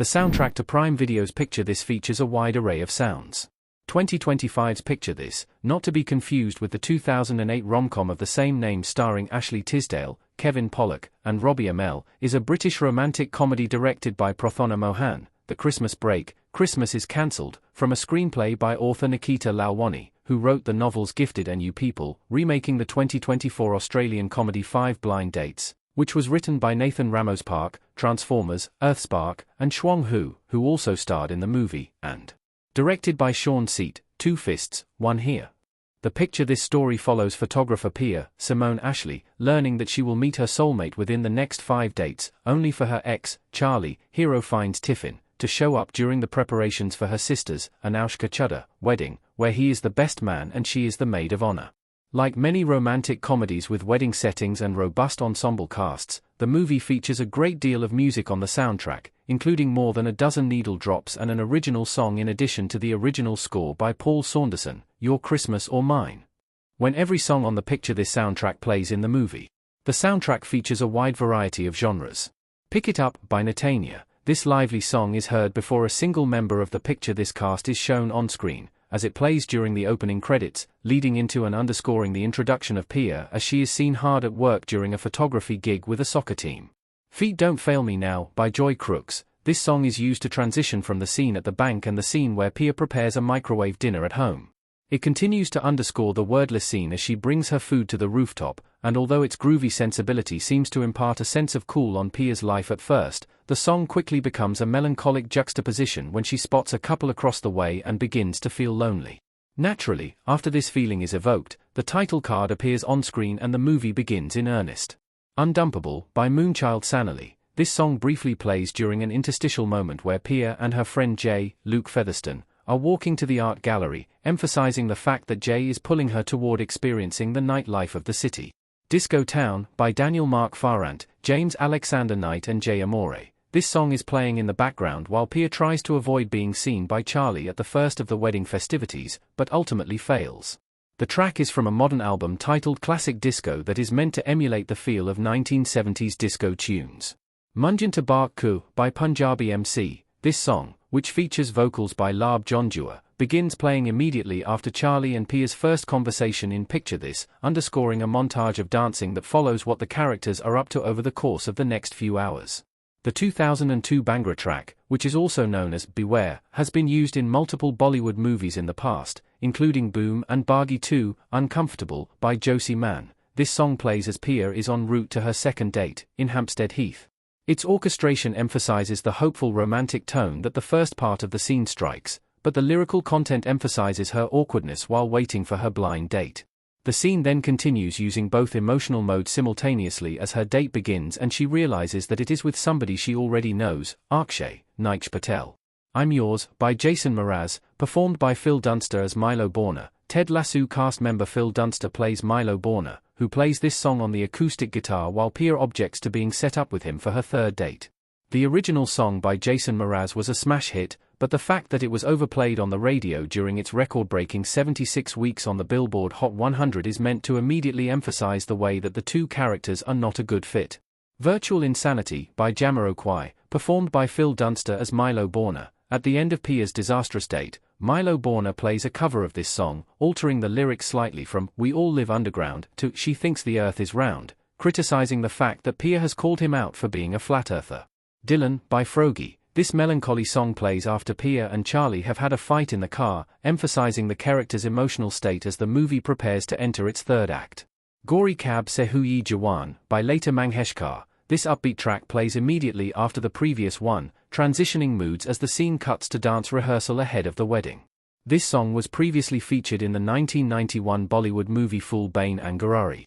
The soundtrack to Prime Video's Picture This features a wide array of sounds. 2025's Picture This, not to be confused with the 2008 rom-com of the same name starring Ashley Tisdale, Kevin Pollak, and Robbie Amell, is a British romantic comedy directed by Prathona Mohan. The Christmas Break, Christmas is Cancelled, from a screenplay by author Nikita Lalwani, who wrote the novels Gifted and You People, remaking the 2024 Australian comedy Five Blind Dates, which was written by Nathan Ramos Park, Transformers, Earthspark, and Shuang Hu, who also starred in the movie, and directed by Sean Seat, Two Fists, One Here. The Picture This story follows photographer Pia, Simone Ashley, learning that she will meet her soulmate within the next 5 dates, only for her ex, Charlie, hero finds Tiffin, to show up during the preparations for her sister's, Anushka Chadha, wedding, where he is the best man and she is the maid of honor. Like many romantic comedies with wedding settings and robust ensemble casts, the movie features a great deal of music on the soundtrack, including more than a dozen needle drops and an original song in addition to the original score by Paul Saunderson, Your Christmas or Mine. When every song on the Picture This soundtrack plays in the movie, the soundtrack features a wide variety of genres. Pick It Up, by Netanya. This lively song is heard before a single member of the Picture This cast is shown on screen, as it plays during the opening credits, leading into and underscoring the introduction of Pia as she is seen hard at work during a photography gig with a soccer team. Feet Don't Fail Me Now, by Joy Crooks. This song is used to transition from the scene at the bank and the scene where Pia prepares a microwave dinner at home. It continues to underscore the wordless scene as she brings her food to the rooftop, and although its groovy sensibility seems to impart a sense of cool on Pia's life at first, the song quickly becomes a melancholic juxtaposition when she spots a couple across the way and begins to feel lonely. Naturally, after this feeling is evoked, the title card appears on screen and the movie begins in earnest. Undumpable, by Moonchild Sanally. This song briefly plays during an interstitial moment where Pia and her friend Jay, Luke Featherston, are walking to the art gallery, emphasizing the fact that Jay is pulling her toward experiencing the nightlife of the city. Disco Town, by Daniel Mark Farrant, James Alexander Knight and Jay Amore. This song is playing in the background while Pia tries to avoid being seen by Charlie at the first of the wedding festivities, but ultimately fails. The track is from a modern album titled Classic Disco that is meant to emulate the feel of 1970s disco tunes. Munjin to Bark Ku, by Punjabi MC. This song, which features vocals by Lab Jonjua, begins playing immediately after Charlie and Pia's first conversation in Picture This, underscoring a montage of dancing that follows what the characters are up to over the course of the next few hours. The 2002 Bhangra track, which is also known as Beware, has been used in multiple Bollywood movies in the past, including Boom and Bagi 2, Uncomfortable, by Josie Mann. This song plays as Pia is en route to her second date, in Hampstead Heath. Its orchestration emphasizes the hopeful romantic tone that the first part of the scene strikes, but the lyrical content emphasizes her awkwardness while waiting for her blind date. The scene then continues using both emotional modes simultaneously as her date begins and she realizes that it is with somebody she already knows, Akshay, Nige Patel. I'm Yours, by Jason Mraz, performed by Phil Dunster as Milo Borner. Ted Lasso cast member Phil Dunster plays Milo Borner, who plays this song on the acoustic guitar while Pia objects to being set up with him for her third date. The original song by Jason Mraz was a smash hit, but the fact that it was overplayed on the radio during its record-breaking 76 weeks on the Billboard Hot 100 is meant to immediately emphasize the way that the two characters are not a good fit. Virtual Insanity, by Jamiroquai, performed by Phil Dunster as Milo Borner. At the end of Pia's disastrous date, Milo Borner plays a cover of this song, altering the lyrics slightly from We All Live Underground to She Thinks the Earth is Round, criticizing the fact that Pia has called him out for being a flat earther. Dylan, by Frogie. This melancholy song plays after Pia and Charlie have had a fight in the car, emphasizing the character's emotional state as the movie prepares to enter its third act. Gauri Kab Se Hui Jawan, by Lata Mangeshkar. This upbeat track plays immediately after the previous one, transitioning moods as the scene cuts to dance rehearsal ahead of the wedding. This song was previously featured in the 1991 Bollywood movie Fool Bane Angarari.